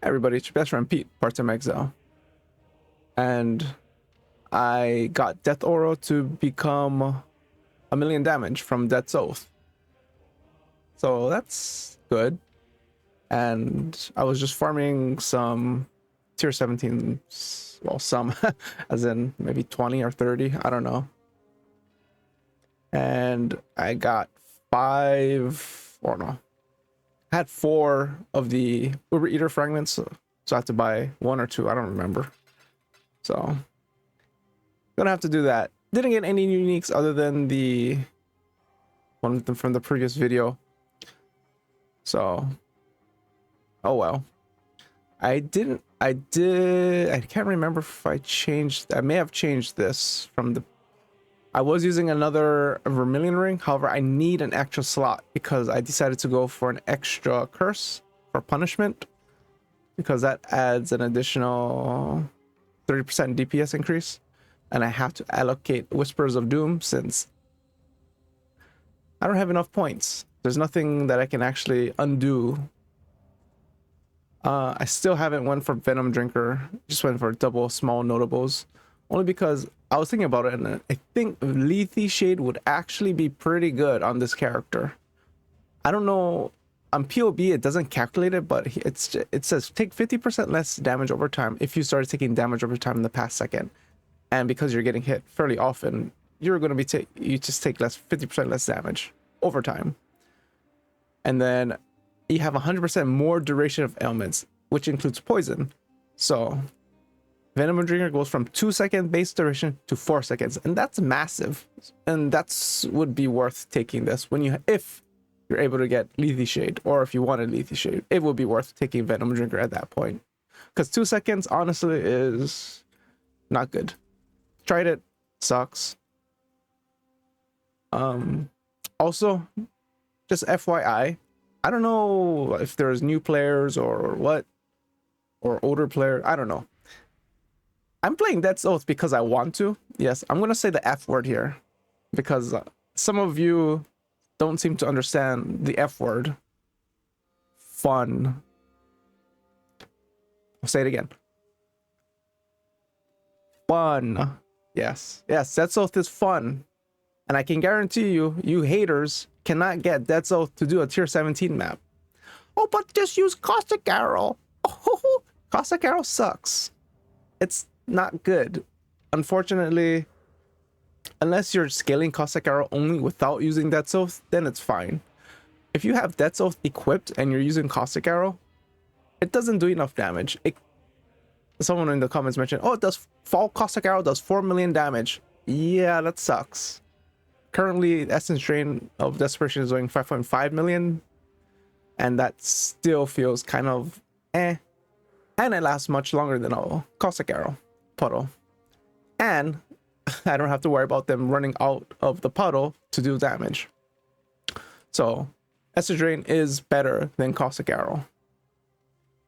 Everybody, it's your best friend Pete, part-time exile. And I got Death Aura to become 1,000,000 damage from Death's Oath. So that's good. And I was just farming some tier 17, well, some, as in maybe 20 or 30, I don't know. And I got 5, or no, I had 4 of the Uber Eater fragments, so I had to buy 1 or 2, I don't remember. So gonna have to do that. Didn't get any uniques other than the one from the previous video. So oh well. I can't remember if I changed. I may have changed this from the. I was using another Vermilion ring. However, I need an extra slot because I decided to go for an extra curse for punishment, because that adds an additional 30% DPS increase, and I have to allocate Whispers of Doom since I don't have enough points. There's nothing that I can actually undo. I still haven't went for Venom Drinker, just went for double small notables, only because I was thinking about it, and I think Lethe Shade would actually be pretty good on this character. I don't know, on PoB it doesn't calculate it, but it says take 50% less damage over time if you started taking damage over time in the past second, and because you're getting hit fairly often, you're going to be you just take 50% less damage over time. And then you have 100% more duration of ailments, which includes poison. So Venom Drinker goes from 2-second base duration to 4 seconds, and that's massive. And that's would be worth taking this when if you're able to get Lethe Shade, or if you wanted Lethe Shade, it would be worth taking Venom Drinker at that point. Because 2 seconds honestly is not good. Tried it, sucks. Also, just FYI, I don't know if there's new players or what, or older player, I don't know. I'm playing Death's Oath because I want to. Yes, I'm gonna say the F word here, because some of you don't seem to understand the F word. Fun. I'll say it again. Fun. Yes, Death's Oath is fun. And I can guarantee you, you haters cannot get Death's Oath to do a tier 17 map. Oh, but just use Caustic Arrow. Oh, Caustic Arrow sucks. It's not good. Unfortunately, unless you're scaling Caustic Arrow only without using Death's Oath, then it's fine. If you have Death's Oath equipped and you're using Caustic Arrow, it doesn't do enough damage. Someone in the comments mentioned, oh, it does fall Caustic Arrow does 4 million damage. Yeah, that sucks. Currently, Essence Drain of Desperation is doing 5.5 million, and that still feels kind of eh. And it lasts much longer than a Caustic Arrow puddle. And I don't have to worry about them running out of the puddle to do damage. So, Essence Drain is better than Caustic Arrow.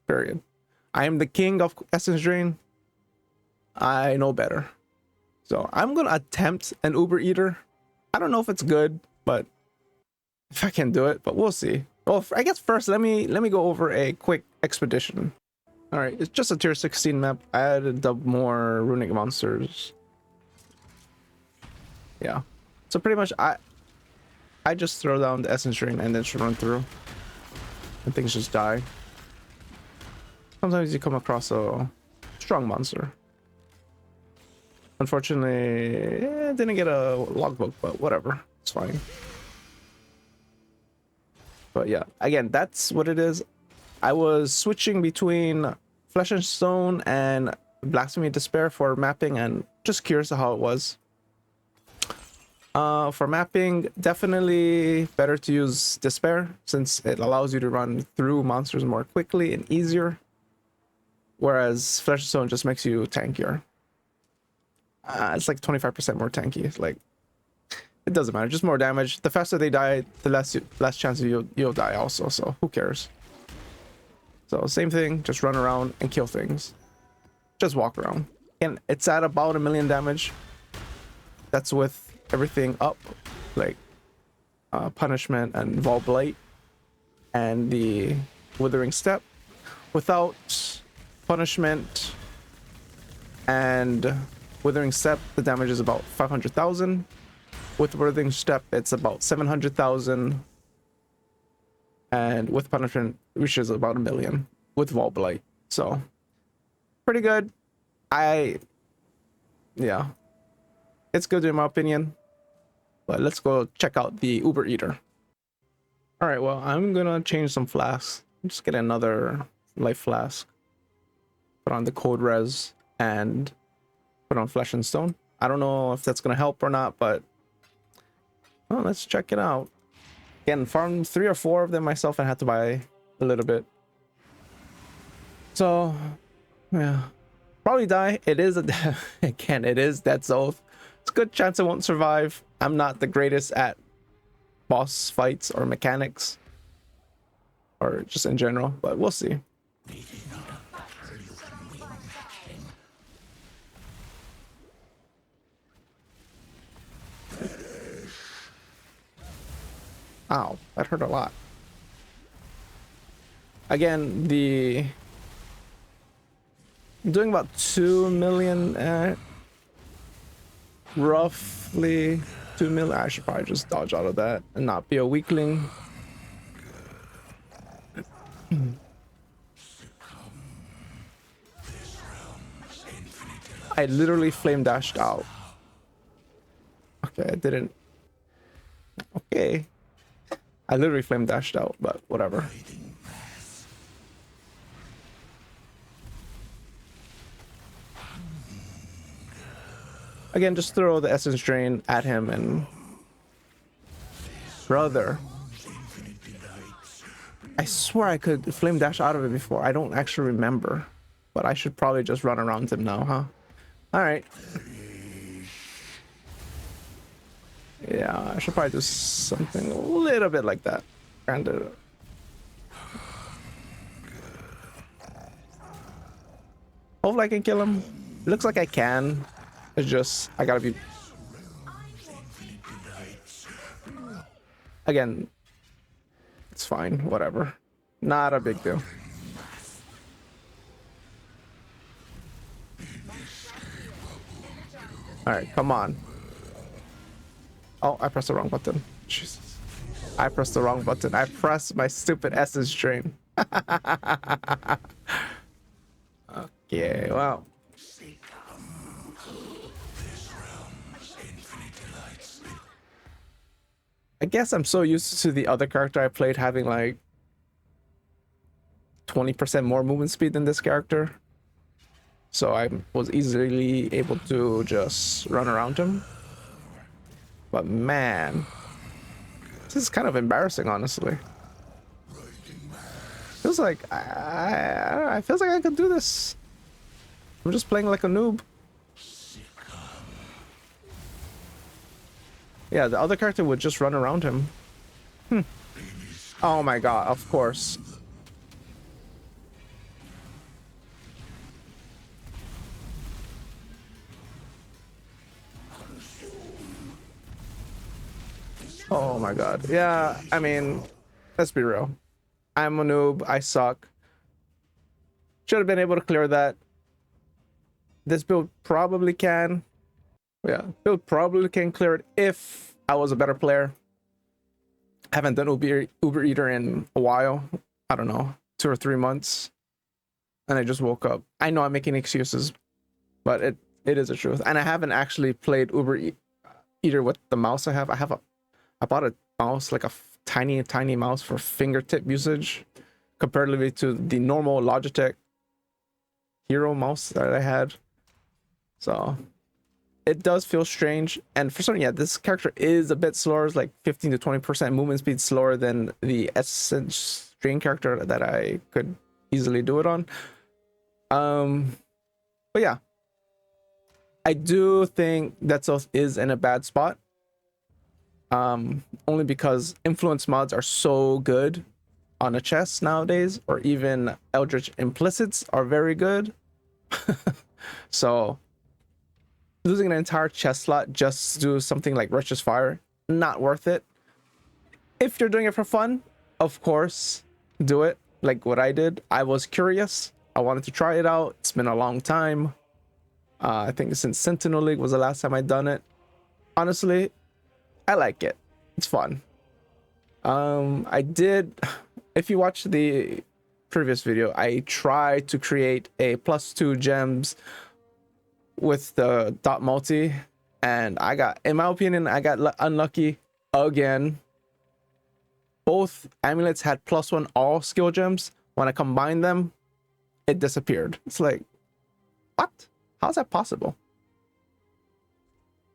Period. I am the king of Essence Drain. I know better. So, I'm going to attempt an Uber Eater. I don't know if it's good, but if I can do it, but we'll see. Well, I guess first let me go over a quick expedition. All right, it's just a tier 16 map. I added up more runic monsters. Yeah, so pretty much I just throw down the Essence Drain and then just run through, and things just die. Sometimes you come across a strong monster. Unfortunately, didn't get a logbook, but whatever, it's fine. But yeah, again, that's what it is. I was switching between Flesh and Stone and Blasphemy of Despair for mapping, and just curious how it was. For mapping, definitely better to use Despair, since it allows you to run through monsters more quickly and easier, whereas Flesh and Stone just makes you tankier. It's like 25% more tanky. It's like, it doesn't matter, just more damage. The faster they die, the less chance you'll die also, so who cares. So same thing, just run around and kill things. Just walk around. And it's at about 1,000,000 damage. That's with everything up, like Punishment and Vol Blight and the Withering Step. Without punishment and withering step, the damage is about 500,000. With withering step, it's about 700,000. And with punishment, which is about 1 million with wall blight. So pretty good. Yeah, it's good in my opinion. But let's go check out the Uber Eater. All right, well, I'm gonna change some flasks. Just get another life flask. Put on the code res and put on flesh and stone. I don't know if that's gonna help or not, but well, let's check it out. Again, farmed 3 or 4 of them myself and had to buy a little bit. So yeah, probably die. It is again, it is Dead Zone. It's a good chance I won't survive. I'm not the greatest at boss fights or mechanics or just in general, but we'll see. Ow, that hurt a lot. Again, I'm doing about 2 million, roughly 2 million. I should probably just dodge out of that and not be a weakling. I literally flame dashed out. Okay, I didn't. Okay. I literally flame dashed out, but whatever. Again, just throw the essence drain at him and... Brother. I swear I could flame dash out of it before. I don't actually remember. But I should probably just run around him now, huh? Alright. Yeah, I should probably do something a little bit like that. And hopefully I can kill him. Looks like I can. It's just I gotta be. Again, it's fine. Whatever. Not a big deal. All right, come on. Oh, I pressed the wrong button. Jesus. I pressed the wrong button. I pressed my stupid essence drain. Okay, well. I guess I'm so used to the other character I played having like 20% more movement speed than this character. So I was easily able to just run around him. But man, this is kind of embarrassing, honestly. Feels like I feels like I could do this. I'm just playing like a noob. Yeah, the other character would just run around him. Oh my god, of course. Oh my god. Yeah, I mean, let's be real. I'm a noob. I suck. Should have been able to clear that. This build probably can. Yeah, build probably can clear it if I was a better player. Haven't done Uber Eater in a while. I don't know, 2 or 3 months. And I just woke up. I know I'm making excuses, but it is the truth. And I haven't actually played Uber Eater with the mouse I have. I bought a mouse, like a tiny mouse for fingertip usage, comparatively to the normal Logitech Hero mouse that I had. So it does feel strange. And for some, yeah, this character is a bit slower. It's like 15 to 20% movement speed slower than the Essence Drain character that I could easily do it on. But yeah, I do think that Zelth is in a bad spot. Only because influence mods are so good on a chest nowadays, or even Eldritch implicits are very good. So losing an entire chest slot just to do something like Righteous Fire, not worth it. If you're doing it for fun, of course, do it like what I did. I was curious. I wanted to try it out. It's been a long time. I think since Sentinel League was the last time I'd done it. Honestly, I like it. It's fun. I did, if you watch the previous video, I tried to create a +2 gems with the dot multi, and I got, in my opinion, I got unlucky again. Both amulets had +1 all skill gems. When I combined them, it disappeared. It's like, what? How's that possible?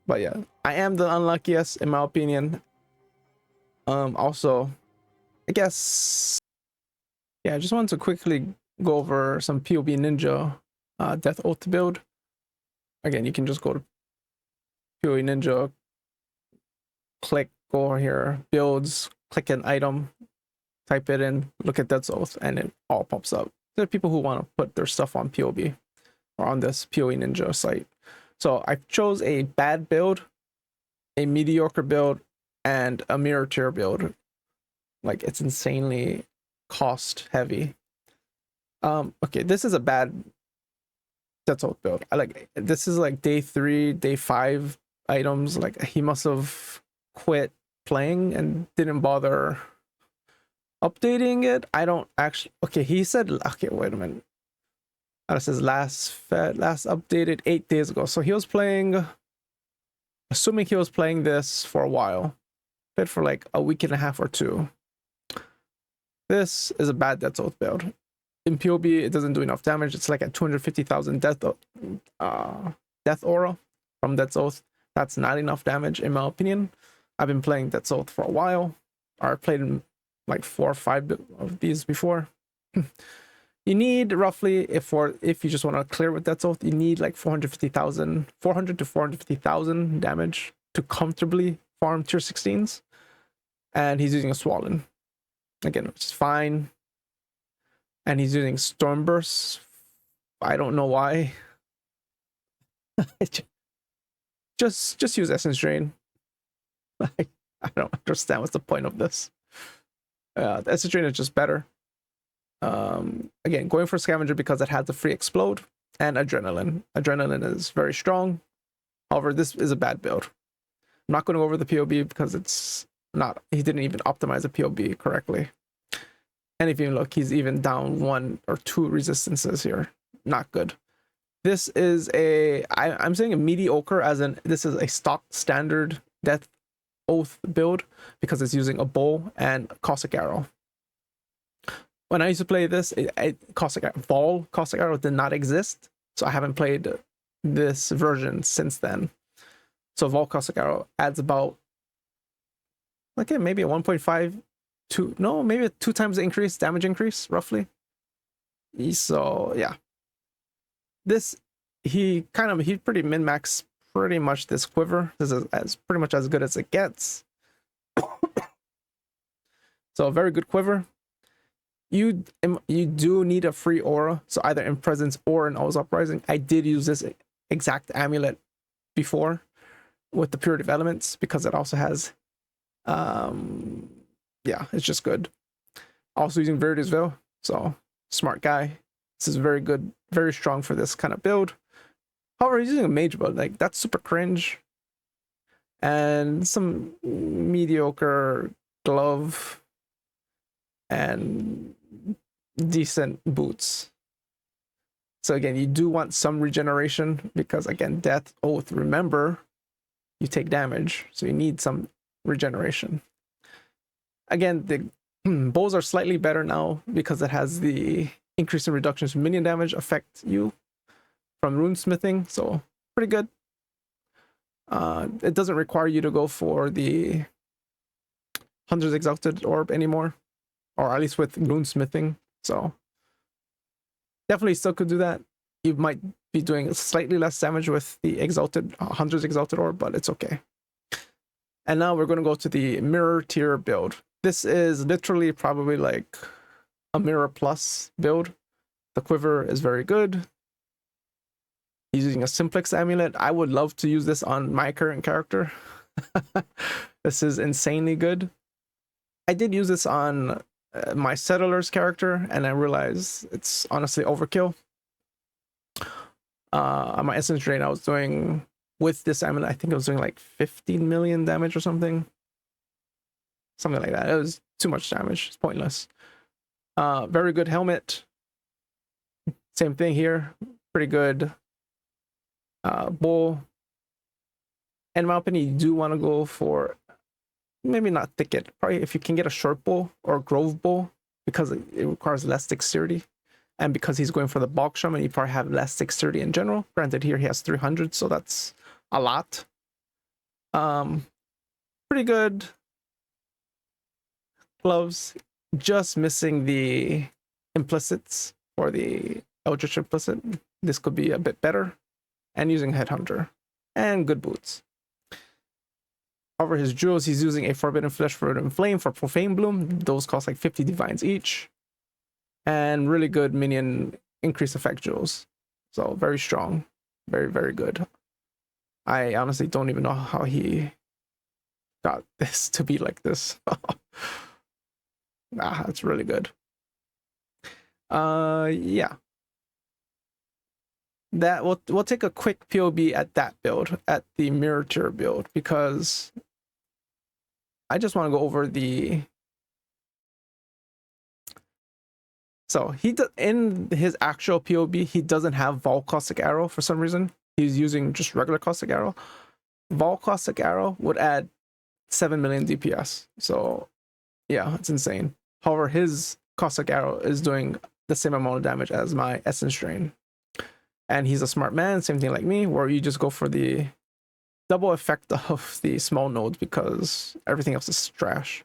But yeah, I am the unluckiest in my opinion. Also, I guess, yeah, I just wanted to quickly go over some PoB Ninja Death Oath build. Again, you can just go to PoE Ninja, click, go over here, builds, click an item, type it in, look at Death Oath, and it all pops up. There are people who want to put their stuff on PoB or on this PoE Ninja site. So I chose a bad build, a mediocre build, and a mirror tier build. Like, it's insanely cost heavy. Okay, this is a bad Death Oath build. I like, this is like day 3, day 5 items. Like, he must have quit playing and didn't bother updating it. I don't actually, okay, he said, okay, wait a minute. This says last updated 8 days ago. So he was playing, assuming he was playing this for a while, played for like a week and a half or 2. This is a bad Death Oath build. In PoB, it doesn't do enough damage. It's like at 250,000 death aura from Death Oath. That's not enough damage in my opinion. I've been playing Death Oath for a while. I played like 4 or 5 of these before. You need roughly, if you just want to clear with Death Oath, you need like 400 to 450,000 damage to comfortably farm tier 16s. And he's using a Swollen. Again, which is fine. And he's using Storm Bursts. I don't know why. just use Essence Drain. I don't understand what's the point of this. The Essence Drain is just better. Again, going for Scavenger because it has the free explode and Adrenaline. Adrenaline is very strong. However, this is a bad build. I'm not going to go over the PoB because it's not, he didn't even optimize the PoB correctly. And if you look, he's even down 1 or 2 resistances here. Not good. This is I'm saying a mediocre, as in this is a stock standard Death Oath build because it's using a bow and Caustic Arrow. When I used to play this, Caustic Arrow did not exist, so I haven't played this version since then. So Vol Caustic Arrow adds about, okay, maybe a 1.5 to, no, maybe a 2 times the increase, damage increase, roughly. So yeah, this, he pretty min-max pretty much this quiver. This is pretty much as good as it gets. So a very good quiver. You do need a free aura, so either in Presence or in Always Uprising. I did use this exact amulet before with the Purity of Elements because it also has, yeah, it's just good. Also using Verity's Veil, so smart guy. This is very good, very strong for this kind of build. However, he's using a mage build, like that's super cringe. And some mediocre glove and decent boots. So again, you do want some regeneration because again, Death Oath, remember, you take damage, so you need some regeneration. Again, the bows are slightly better now because it has the increase in reductions to minion damage affect you from runesmithing, so pretty good. It doesn't require you to go for the Hunter's Exalted Orb anymore, or at least with runesmithing, so definitely still could do that. You might be doing slightly less damage with the Hunter's Exalted Orb, but it's okay. And now we're going to go to the Mirror tier build. This is literally probably like a Mirror Plus build. The quiver is very good. He's using a Simplex amulet. I would love to use this on my current character. This is insanely good. I did use this on my settlers character, and I realized it's honestly overkill. On my essence drain, I was doing with this amulet, I think I was doing like 15 million damage or something like that. It was too much damage. It's pointless. Very good helmet. Same thing here. Pretty good bow. In my opinion, you do want to go for maybe not thicket. Probably if you can get a short bow or a grove bow, because it requires less dexterity. And because he's going for the bulk shaman, you probably have less dexterity in general. Granted, here he has 300, so that's a lot. Pretty good gloves. Just missing the implicits or the Eldritch implicit. This could be a bit better. And using Headhunter. And good boots. Over his jewels, he's using a Forbidden Flesh, Forbidden Flame for Profane Bloom. Those cost like 50 divines each. And really good minion increase effect jewels. So very strong. Very, very good. I honestly don't even know how he got this to be like this. That's really good. Yeah. That we'll take a quick PoB at that build, at the mirror tier build, because I just want to go over the. So in his actual PoB, he doesn't have Vol Caustic Arrow for some reason. He's using just regular Caustic Arrow. Vol Caustic Arrow would add 7 million DPS. So yeah, it's insane. However, his Caustic Arrow is doing the same amount of damage as my Essence Drain. And he's a smart man, same thing like me, where you just go for the double effect of the small nodes because everything else is trash.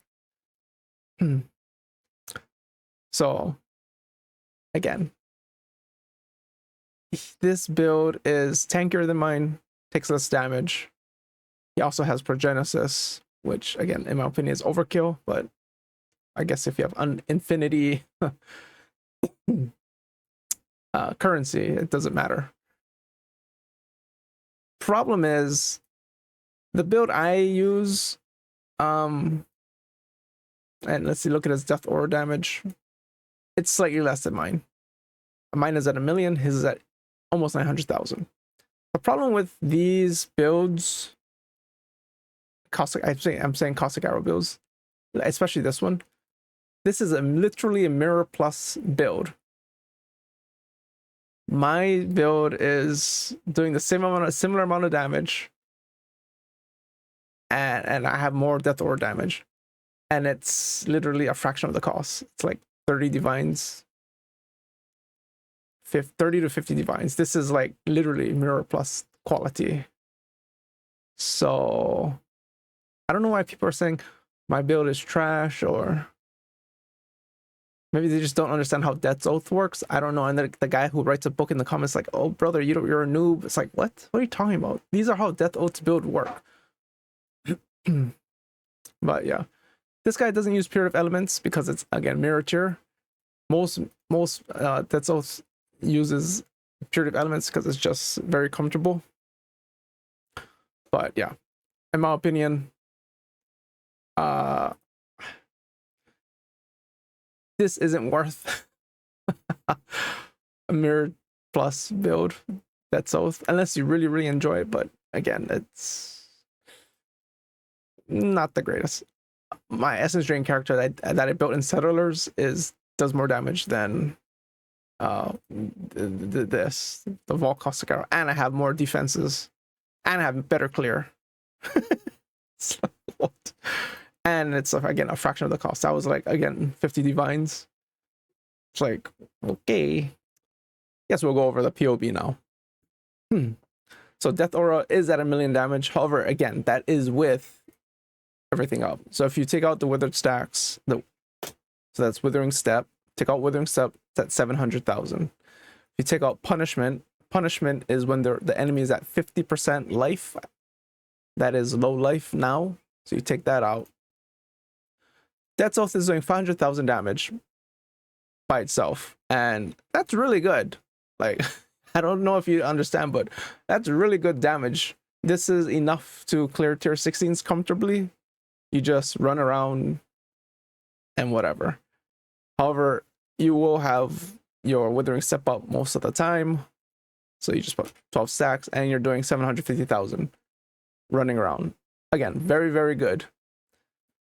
So again, this build is tankier than mine, takes less damage. He also has Progenesis, which again, in my opinion, is overkill, but I guess if you have infinity currency, it doesn't matter. Problem is, the build I use, and let's see, look at his death aura damage. It's slightly less than mine. Mine is at 1 million, his is at almost 900,000. The problem with these builds, I'm saying Caustic Arrow builds, especially this one. This is literally a mirror plus build. My build is doing the similar amount of damage, and I have more death aura damage, and it's literally a fraction of the cost. It's like 30 divines, 30 to 50 divines. This is like literally mirror plus quality. So I don't know why people are saying my build is trash, or maybe they just don't understand how Death's Oath works. I don't know. And the guy who writes a book in the comments like, oh brother, you're a noob. It's like, what are you talking about? These are how Death Oath's build work. But yeah, this guy doesn't use Puritive Elements because it's, again, mirror tier. Most Death's Oath uses Puritive Elements because it's just very comfortable. But yeah, in my opinion, this isn't worth a mirror plus build. That's Oath, unless you really enjoy it. But again, it's not the greatest. My Essence Drain character that I built in Settlers does more damage than the Vol Caustic Arrow, and I have more defenses, and I have better clear. So, what? And it's again a fraction of the cost. That was like, again, 50 divines. It's like, okay, guess we'll go over the PoB now. So Death Aura is at 1 million damage. However, again, that is with everything up. So if you take out the Withered Stacks, so that's Withering Step. Take out Withering Step, that's 700,000. If you take out Punishment is when the enemy is at 50% life. That is low life now. So you take that out. Death's Oath is doing 500,000 damage by itself, and that's really good. Like, I don't know if you understand, but that's really good damage. This is enough to clear tier 16s comfortably. You just run around and whatever. However, you will have your withering step up most of the time. So you just put 12 stacks and you're doing 750,000 running around. Again, very, very good.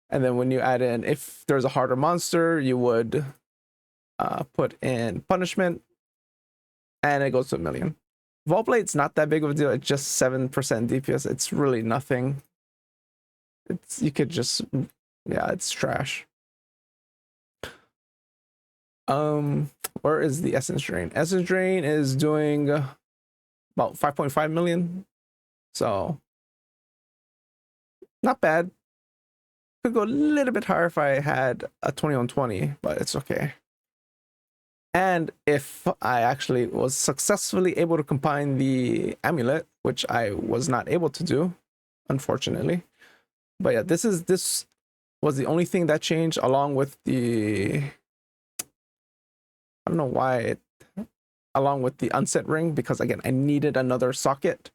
And then when you add in, if there's a harder monster, you would put in punishment and it goes to 1 million. Vault Blade's not that big of a deal. It's just 7% DPS. It's really nothing. You could just, yeah, it's trash. Where is the Essence Drain? Essence Drain is doing about 5.5 million. So not bad. Could go a little bit higher if I had a 20 on 20, but it's okay. And if I actually was successfully able to combine the amulet, which I was not able to do, unfortunately. But yeah, this was the only thing that changed, along with the, I don't know why along with the unset ring, because again, I needed another socket.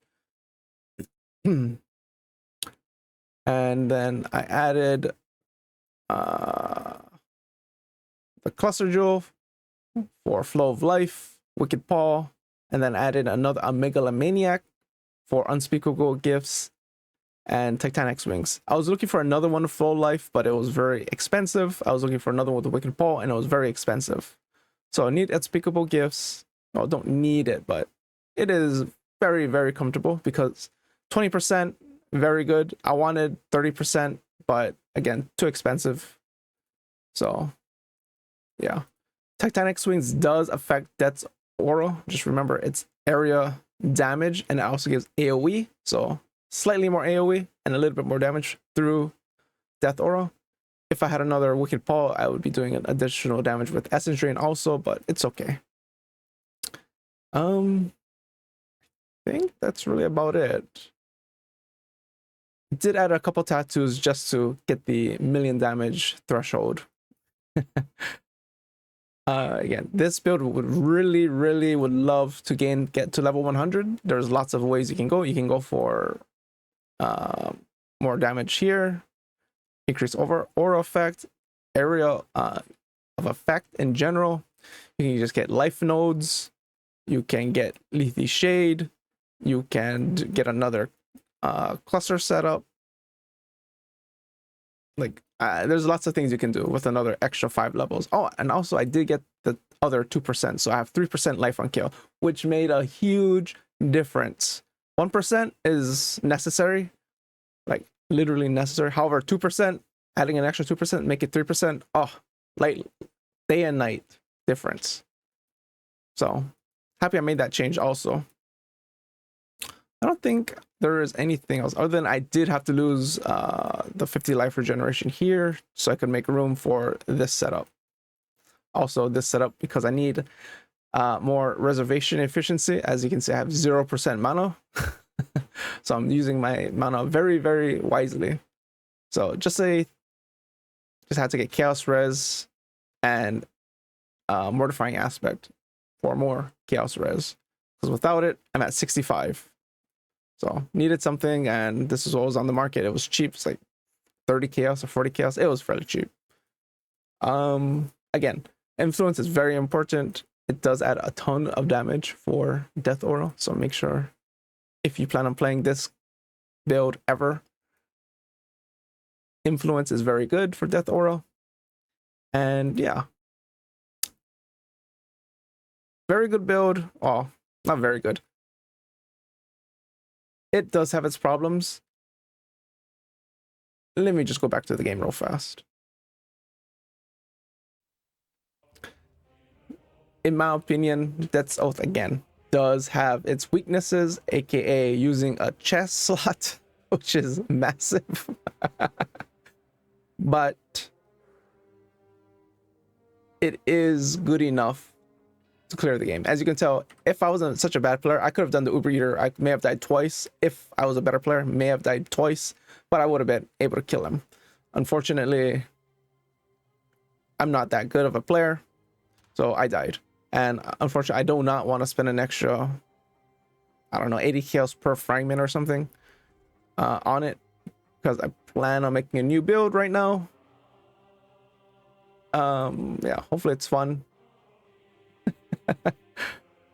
And then I added the cluster jewel for Flow of Life, Wicked Paw, and then added another Megalomaniac for Unspeakable Gifts and Titanic Wings. I was looking for another one of Flow of Life, but it was very expensive. I was looking for another one with the Wicked Paw, and it was very expensive. So I need Unspeakable Gifts. Well, don't need it, but it is very, very comfortable because 20%, very good. I wanted 30%, but again, too expensive. So yeah. Titanic Swings does affect Death's Aura. Just remember it's area damage, and it also gives AoE. So slightly more AoE and a little bit more damage through Death Aura. If I had another Wicked Paw, I would be doing an additional damage with Essence Drain also, but it's okay. I think that's really about it. Did add a couple tattoos just to get the 1 million damage threshold. Again, this build would really would love to get to level 100. There's lots of ways you can go. You can go for more damage here, increase aura effect, area of effect in general. You can just get life nodes. You can get Lethe Shade. You can get another cluster setup. Like there's lots of things you can do with another extra 5 levels. Oh, and also I did get the other 2%, so I have 3% life on kill, which made a huge difference. 1% is necessary, like literally necessary. However, 2%, adding an extra 2%, make it 3%. Oh, like day and night difference. So happy I made that change also. I don't think there is anything else other than I did have to lose the 50 life regeneration here so I could make room for this setup. Also this setup because I need more reservation efficiency. As you can see, I have 0% mana. So I'm using my mana very wisely. So just had to get Chaos Res and Mortifying Aspect for more Chaos Res. Because without it, I'm at 65. So needed something, and this is what was on the market. It was cheap. It's like 30 chaos or 40 chaos. It was fairly cheap. Again, influence is very important. It does add a ton of damage for Death Aura. So make sure if you plan on playing this build ever, influence is very good for Death Aura. And yeah, very good build. Oh, not very good. It does have its problems. Let me just go back to the game real fast. In my opinion, Death's Oath again does have its weaknesses, aka using a chest slot, which is massive. But it is good enough to clear the game. As you can tell, if I wasn't such a bad player, I could have done the Uber Eater. I may have died twice. If I was a better player, may have died twice, but I would have been able to kill him. Unfortunately, I'm not that good of a player, so I died. And unfortunately, I do not want to spend an extra, I don't know, 80 kills per fragment or something on it, because I plan on making a new build right now. Yeah, hopefully it's fun.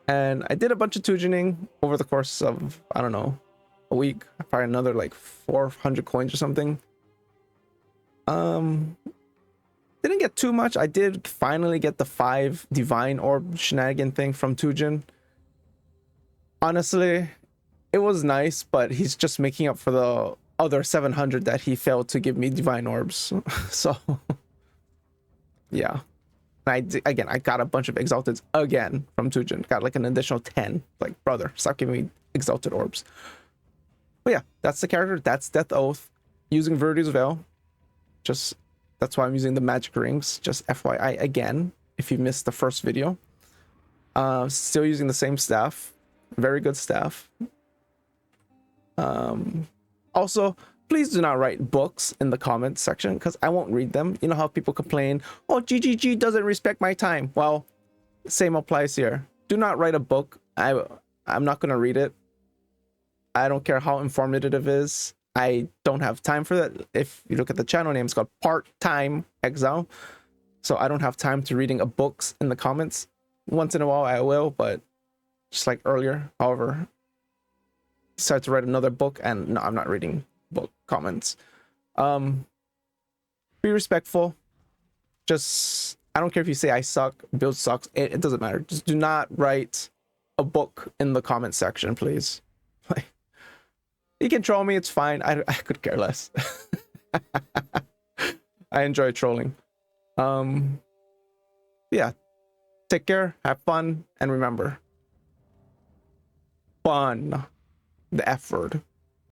And I did a bunch of tuning over the course of, I don't know, a week, probably another like 400 coins or something. Didn't get too much. I did finally get the 5 divine orb shenanigan thing from Tujin. Honestly, it was nice, but he's just making up for the other 700 that he failed to give me divine orbs. So yeah. Again, I got a bunch of exalteds again from Tujin. Got like an additional 10. Like, brother, stop giving me exalted orbs. But yeah, that's the character. That's Death Oath. Using Viridian's Veil. Just, that's why I'm using the magic rings. Just FYI again, if you missed the first video. Still using the same staff. Very good staff. Also, please do not write books in the comments section because I won't read them. You know how people complain, oh, GGG doesn't respect my time. Well, same applies here. Do not write a book. I'm not going to read it. I don't care how informative it is. I don't have time for that. If you look at the channel name, it's called Part-Time Exile. So I don't have time to reading a books in the comments. Once in a while I will, but just like earlier. However, decided to write another book, and no, I'm not reading book comments. Be respectful. Just, I don't care if you say I suck, build sucks, it doesn't matter. Just do not write a book in the comment section, please. Like, you can troll me, it's fine. I could care less. I enjoy trolling. Yeah, take care, have fun, and remember, fun, the F word.